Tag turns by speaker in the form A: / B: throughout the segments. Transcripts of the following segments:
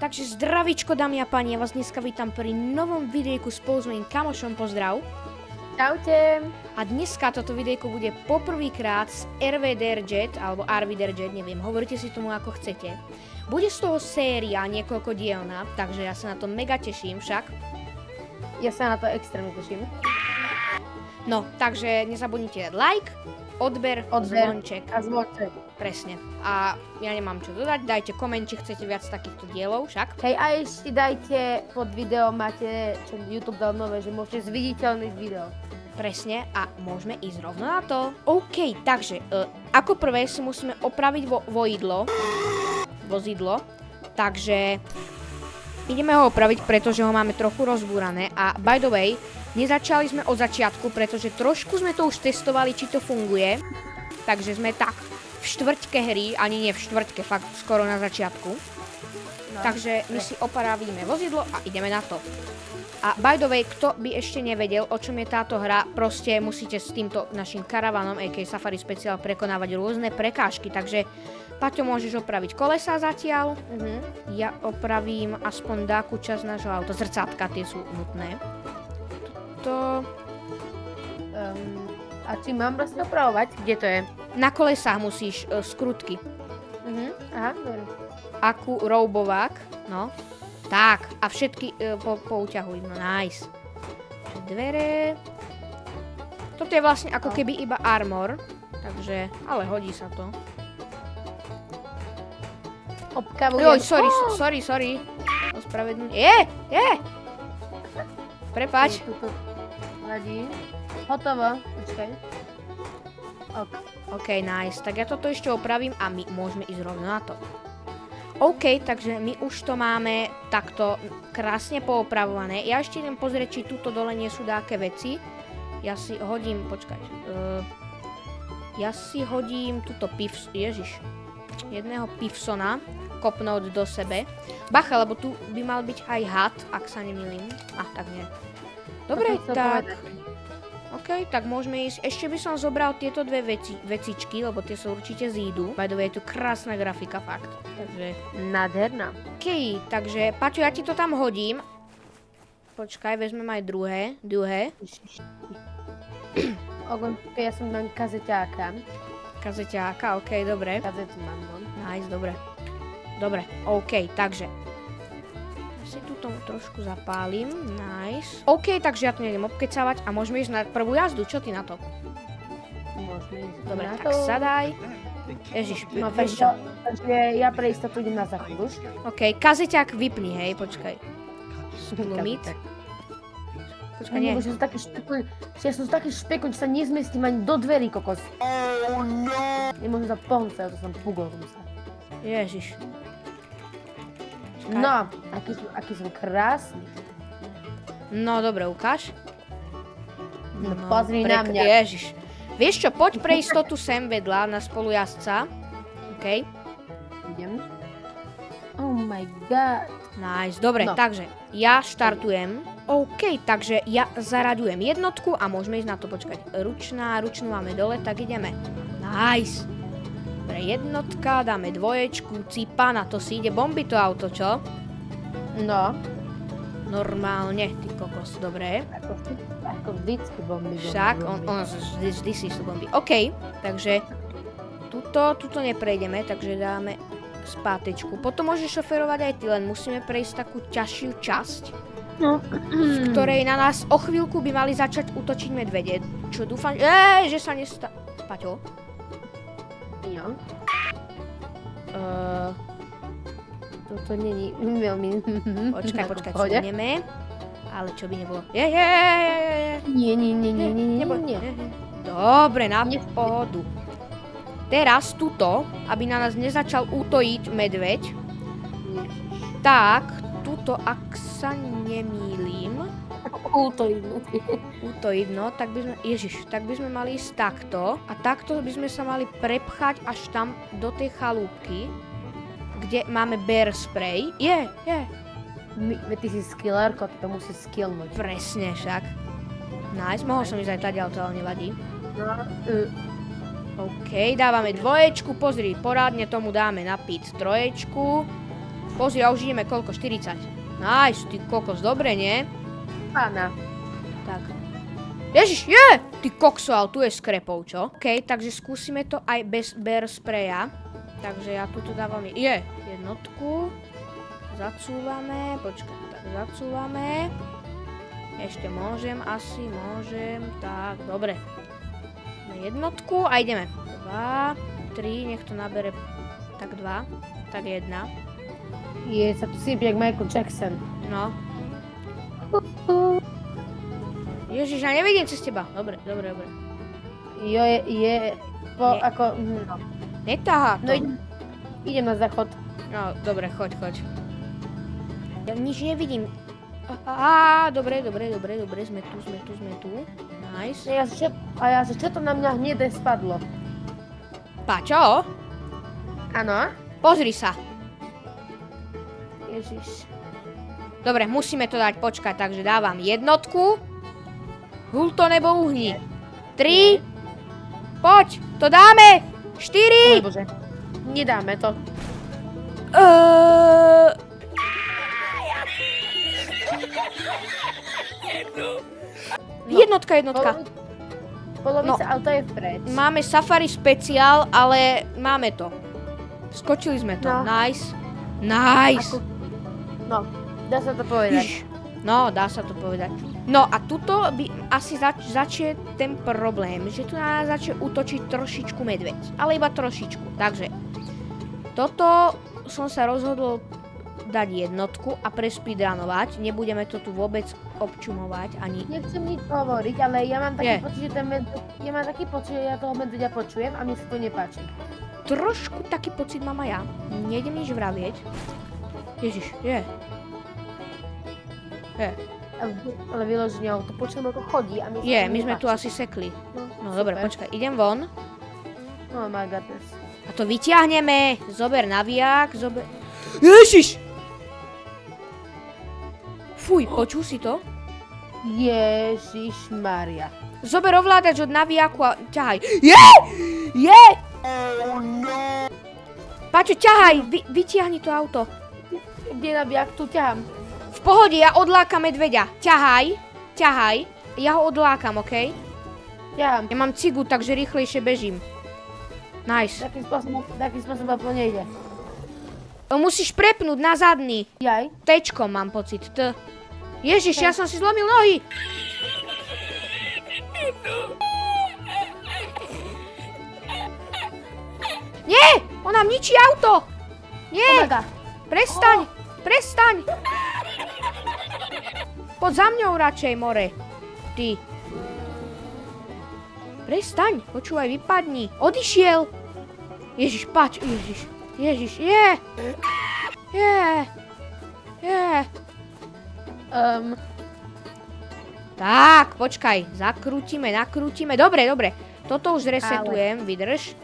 A: Takže zdravíčko, dámy a páni, ja vás dneska vítam pri novom videjku spolu s mojím kamošom, pozdrav.
B: Čaute.
A: A dneska toto videjko bude poprvýkrát z RVDRjet, alebo RVDRjet, neviem, hovoríte si tomu ako chcete. Bude z toho séria niekoľkodielna, takže ja sa na to mega teším však.
B: Ja sa na to extrémne teším.
A: No, takže nezabudnite dať like, odber, zvonček.
B: A zvonček.
A: Presne. A ja nemám čo dodať, dajte koment, či chcete viac takýchto dielov, však.
B: Hej, a ešte dajte pod video, máte, čo YouTube dal nové, že môžete zviditeľniť video.
A: Presne, a môžeme ísť rovno na to. OK, takže, ako prvé si musíme opraviť vozidlo, takže ideme ho opraviť, pretože ho máme trochu rozbúrané a by the way, nezačali sme od začiatku, pretože trošku sme to už testovali, či to funguje, takže sme tak v štvrťke hry, ani nie v štvrťke, fakt skoro na začiatku. No, takže my si opravíme vozidlo a ideme na to. A by the way, kto by ešte nevedel, o čom je táto hra, proste musíte s týmto našim karavanom, a.k.a. Safari Special, prekonávať rôzne prekážky. Takže, Paťo, môžeš opraviť kolesa zatiaľ. Ja opravím aspoň dáku časť nášho auta. Zrcátka, tie sú nutné. Toto...
B: A či mám vlastne opravovať? Kde to je?
A: Na kolesách musíš skrutky.
B: Aha, dobre.
A: Akú roubovák, no. Tak, a všetky pouťahuj, no nice. Dvere. Toto je vlastne ako keby iba armor, takže, ale hodí sa to.
B: Obkavujem.
A: Joj, sorry. Ospravedlňujem. Prepáč.
B: Tuto vadí. Hotovo, počkaj.
A: OK, nice. Tak ja toto ešte opravím a my môžeme ísť rovno na to. OK, takže my už to máme takto krásne poopravované. Ja ešte idem pozrieť, či tuto dole nie sú dáke veci. Ja si hodím, ja si hodím túto jedného pivsona kopnúť do sebe. Bacha, lebo tu by mal byť aj had, ak sa nemýlim. Tak nie. Dobre, tak... OK, tak môžeme ísť. Ešte by som zobral tieto dve vecičky, lebo tie sa určite zídu. By the way, je tu krásna grafika, fakt. Takže...
B: Nádherná.
A: OK, takže, Paťo, ja ti to tam hodím. Počkaj, vezmem aj druhé.
B: Ja som mám kazeťáka.
A: Kazeťáka, OK, dobre.
B: Kazetu mám, no.
A: Nice, dobre. Dobre, OK, takže... si tu tomu trošku zapálim, nice. OK, takže ja tu nejdem obkecávať a môžeme ísť na prvú jazdu, čo ty na to?
B: Môžeme ísť
A: dobre,
B: na
A: tak
B: to.
A: Sadaj. Ježiš,
B: No,
A: vieš čo?
B: Takže ja pre istotu idem na záchod už.
A: OK, kazeťák vypni, hej, počkaj. Splumit. Počkaj, nie.
B: Ja som taký špekon, že sa nezmestím ani do dverí, kokos. Oh no! Nemôžem sa pohnúť, to som pugol sa.
A: Ježiš.
B: No, aký som krásny.
A: No, dobre, ukáž.
B: No, pozri na mňa.
A: Ježiš. Vieš čo, poď pre istotu sem vedľa na spolujazdca. OK.
B: Idem. Oh my god.
A: Nice, dobre,
B: no.
A: Takže ja štartujem. OK, takže ja zaraďujem jednotku a môžeme ísť na to, počkať. Ručnú máme dole, tak ideme. Nice. Dobre, jednotka, dáme dvoječku, cipa, na to si ide bomby to auto, čo?
B: No.
A: Normálne, ty kokos, dobre.
B: Ako vždycky bomby.
A: Však, vždy si sú bomby. OK, takže tuto neprejdeme, takže dáme spátečku. Potom môžeš šoferovať aj ty, len musíme prejsť takú ťažšiu časť, v ktorej na nás o chvíľku by mali začať útočiť medvede. Čo dúfam, že sa Paťo?
B: Jo. Toto není veľmi...
A: Počkaj, ideme. Ale čo by nebolo? Nie. Dobre, na pohodu. Teraz tuto, aby na nás nezačal útojiť medveď, tak tuto, ak sa nemýlim, útojiť, no, tak by sme, tak by sme mali ísť takto a takto by sme sa mali prepchať až tam do tej chalúbky, kde máme bear spray.
B: Ty si skillerko, ty to musíš skillnúť.
A: Presne však. Nice, mohol som ísť aj tady, ale to ale nevadí. OK, dávame dvoječku, pozri, porádne tomu dáme na pit troječku. Pozri, a už ideme koľko? 40. Nice, ty kokos, dobre, nie?
B: Pána.
A: Tak. Ježiš, je! Ty kokso, ale tu je skrepov, čo? OK, takže skúsime to aj bez bear spraya. Takže ja tuto dávam jednotku. Zacúvame, počkaj, tak zacúvame. Ešte môžem, asi môžem, tak, dobre. Jednotku a ideme. 2, 3, nech to nabere, tak 2, tak 1.
B: Je, sa tu sypie jak Michael Jackson.
A: No. Ježiš, ja nevidím cez teba. Dobre.
B: Jo, ako, no.
A: Netáha to.
B: No idem na záchod.
A: No, dobre, choď. Ja nič nevidím. Dobre, sme tu. Nice.
B: Ja sa čo to na mňa hnedé spadlo?
A: Pačo?
B: Áno?
A: Pozri sa.
B: Ježiš.
A: Dobre, musíme to dať, počkať, takže dávam jednotku. Hul to nebo uhni. 3. Poď, to dáme. 4.
B: Bože. Nedáme to.
A: Jednotka.
B: Polovica auta je vpred.
A: Máme Safari speciál, ale máme to. Skočili sme to.
B: No.
A: Nice.
B: No, dá sa to povedať.
A: No, dá sa to povedať. No a tuto by asi začne ten problém, že tu nás začne útočiť trošičku medveď. Ale iba trošičku. Takže, toto som sa rozhodol dať jednotku a prespeedrunovať. Nebudeme to tu vôbec občumovať ani...
B: Nechcem nič hovoriť, ale ja mám taký pocit, že ja toho medveďa počujem a mne sa to nepáči.
A: Trošku taký pocit mám aj ja. Nejdem nič vravieť. Ježiš, je.
B: Ale vyložne to počujem, ako chodí a mne sa to
A: my sme tu asi sekli. No dobre, počkaj, idem von.
B: Oh my goodness.
A: A to vyťahneme. Zober naviják, Ježiš! Fuj, počul si to?
B: Ježišmaria.
A: Zober ovládač od navijáku a ťahaj. Je!
B: Oh no!
A: Pačo, ťahaj, vytiahni to auto.
B: Kde je navijak? Tu ťahám.
A: V pohode, ja odlákam medveďa. Ťahaj. Ja ho odlákam, okej?
B: Ťahám.
A: Ja mám cigu, takže rýchlejšie bežím. Nice.
B: Takým spôsobom to nejde.
A: Musíš prepnúť na zadný.
B: Jaj.
A: Tečkom mám pocit. Ježiš, ja som si zlomil nohy. Nie! On nám ničí auto. Nie! Prestaň. Poď za mňou radšej, more. Ty. Prestaň, počúvaj, vypadni. Odišiel. Ježiš, pač, Ježiš, je. Tak, počkaj, nakrútime. Dobre. Toto už resetujem, vydrž.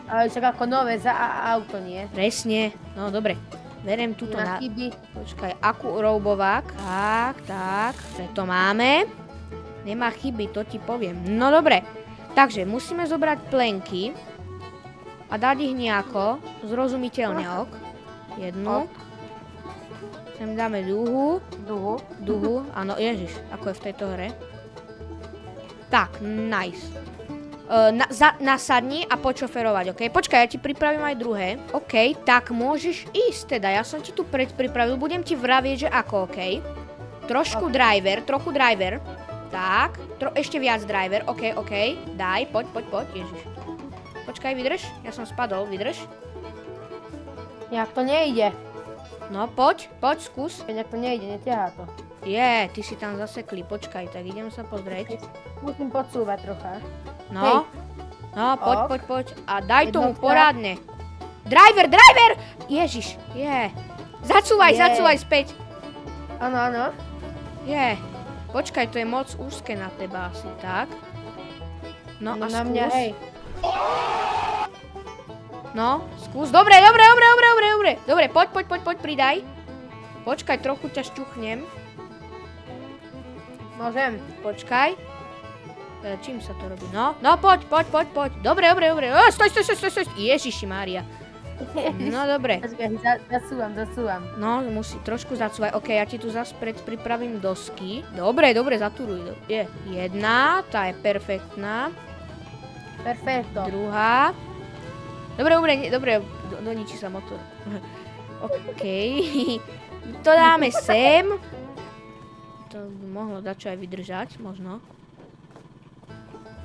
B: Ale však ako nové za auto, nie?
A: Presne, no dobre. Berem túto
B: na chyby.
A: Počkaj, roubovák. Tak, to máme. Nemá chyby, to ti poviem. No dobre, takže musíme zobrať plenky a dať ich nejako zrozumiteľne jednu. Sem dáme duhu, áno, ježiš, ako je v tejto hre. Tak, nice. Nasadni a poď šoferovať, ok? Počkaj, ja ti pripravím aj druhé. Ok, tak môžeš ísť teda, ja som ti tu predpripravil, budem ti vravieť, že ako, ok? Trochu driver. Tak, ešte viac driver, ok, daj, poď, ježiš. Počkaj, vydrž, ja som spadol, vydrž.
B: Nejak to nejde.
A: No, poď, skús.
B: Nejak to nejde, neťahá to.
A: Ty si tam zasekli, počkaj, tak idem sa pozrieť.
B: Musím podsúvať trocha.
A: No, poď. A daj tomu poradne. Driver! Ježiš, Zacúvaj späť.
B: Áno.
A: Počkaj, to je moc úzke na teba asi, tak? No a
B: na
A: skús.
B: mňa, hej.
A: No, skús. Dobre. Dobre, poď, pridaj. Počkaj, trochu ťa šťuchnem.
B: Môžem.
A: Počkaj. Čím sa to robí? No, poď. Dobre. Stoj. Ježiši Mária. No dobre.
B: Počkaj, zasúvam.
A: No, musí trošku zacúvať. OK, ja ti tu zase pripravím dosky. Dobre, zatúruj. Je jedna, tá je perfektná.
B: Perfetto.
A: Druhá. Dobre, doničí sa motor. OK. To dáme sem. To by mohlo dačo aj vydržať, možno.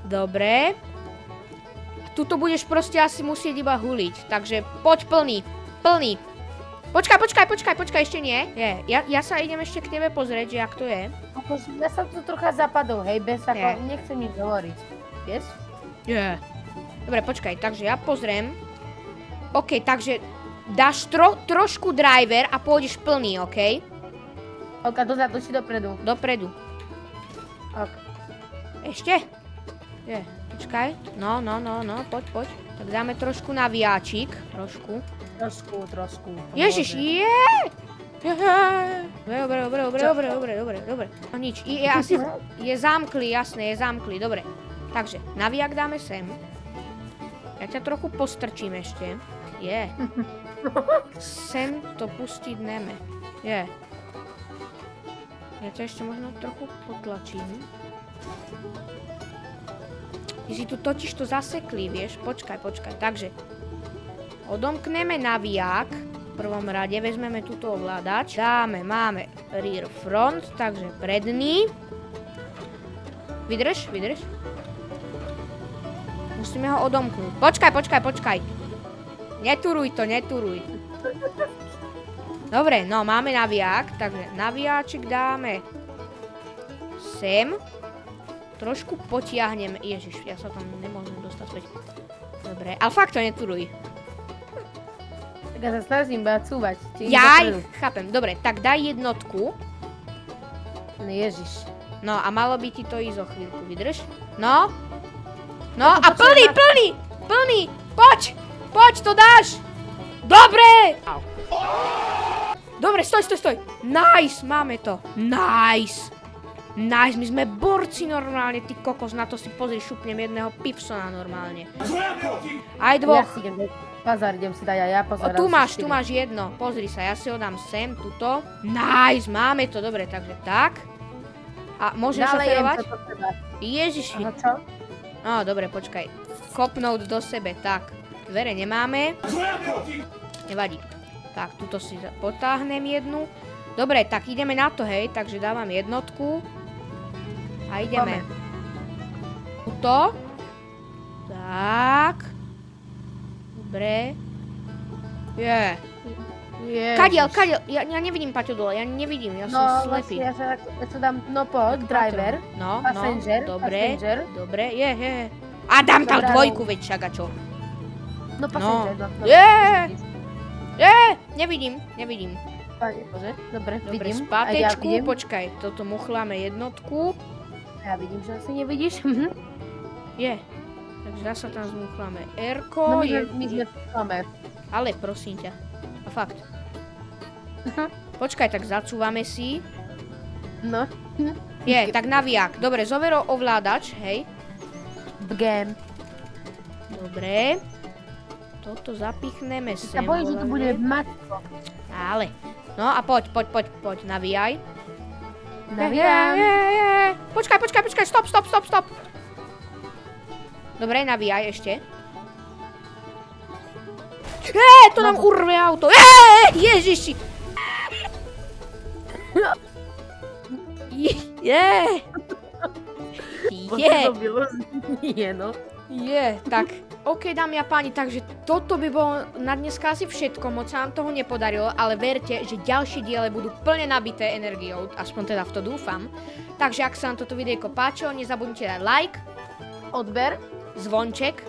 A: Dobre. Tuto budeš proste asi musieť iba huliť. Takže poď plný. Počkaj, ešte nie. Ja sa idem ešte k tebe pozrieť, že jak to je.
B: Ja som tu trocha zapadol, hej, nechcem nič hovoriť. Vieš?
A: Dobre, počkaj, takže ja pozriem. OK, takže dáš trošku driver a pôjdeš plný, OK?
B: OK, dozadu či dopredu?
A: Dopredu.
B: OK.
A: Ešte? Počkaj. No, poď. Tak dáme trošku navijáčik. Trošku. Ježiš, Dobre. No nič, je zamklý, jasné, je zamklý, dobre. Takže, navijak dáme sem. Ja ťa trochu postrčím ešte. Sem to pustiť neme. Ja ťa ešte možno trochu potlačím. Ty si tu totiž to zasekli, vieš? Počkaj. Takže, odomkneme navijak. V prvom rade vezmeme túto ovládač. Máme rear front, takže predný. Vydrž. Musíme ho odomknúť. Počkaj. Neturuj. Dobre, no máme navijak, takže navijáčik dáme sem. Trošku potiahnem. Ježiš, ja sa tam nemôžem dostať späť. Dobre, ale fakt to neturuj.
B: Tak ja sa snažím cúvať.
A: Chápem. Dobre, tak daj jednotku.
B: No ježiš.
A: No a malo by ti to ísť o chvíľku. Vydrž. No a plný. Poď, to dáš. Dobre, stoj. Nice, máme to. Nice, my sme borci normálne, ty kokos, na to si pozri, šupnem jedného pivsona normálne. Aj dvoch.
B: Ja si idem idem si dať aj ja pozor.
A: Tu máš jedno, pozri sa, ja si ho dám sem, tuto. Nice, máme to, dobre, takže tak. A môžem šoferovať? Ježiši.
B: Aha, čo?
A: No, dobre, počkaj. Kopnúť do sebe, tak. Dvere nemáme. Nevadí. Tak, tuto si potáhnem jednu. Dobre, tak ideme na to, hej, takže dávam jednotku. A ideme. Tuto. Tak. Dobre. Kadiaľ, ja nevidím, Paťo, dole, ja som slepý.
B: Ja sa dám, poď, driver, passenger,
A: dobre, A dám tam dvojku, veď však a čo?
B: Passenger,
A: nevidím.
B: Dobre, vidím.
A: Spátečku, počkaj, toto muchláme jednotku.
B: Ja vidím, že asi nevidíš.
A: Takže zasa tam zmuchláme R-ko.
B: No my sme máme.
A: Ale prosím ťa, a fakt. Počkaj, tak zacúvame si.
B: No.
A: Tak navijak. Dobre, zovero ovládač, hej.
B: Bgem.
A: Dobre. Toto zapichneme sem.
B: Ja bojím, že to bude matko.
A: Ale. No a poď, navíjaj.
B: Navíjam.
A: Počkaj, stop. Dobre, navíjaj ešte. To nám urve auto. Ježiši. Tak. OK, dámy a páni, takže toto by bolo na dneska asi všetko, moc sa nám toho nepodarilo, ale verte, že ďalšie diele budú plne nabité energiou, aspoň teda v to dúfam. Takže ak sa vám toto videjko páčilo, nezabudnite dať like,
B: odber,
A: zvonček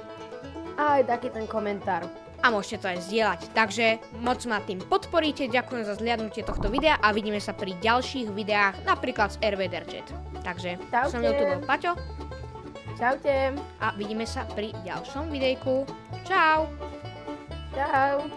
B: a aj taký ten komentár.
A: A môžete to aj zdieľať. Takže moc ma tým podporíte, ďakujem za zhliadnutie tohto videa a vidíme sa pri ďalších videách, napríklad z RVD Chat. Takže som tu bol Paťo.
B: Čaute.
A: A vidíme sa pri ďalšom videjku. Čau.
B: Čau.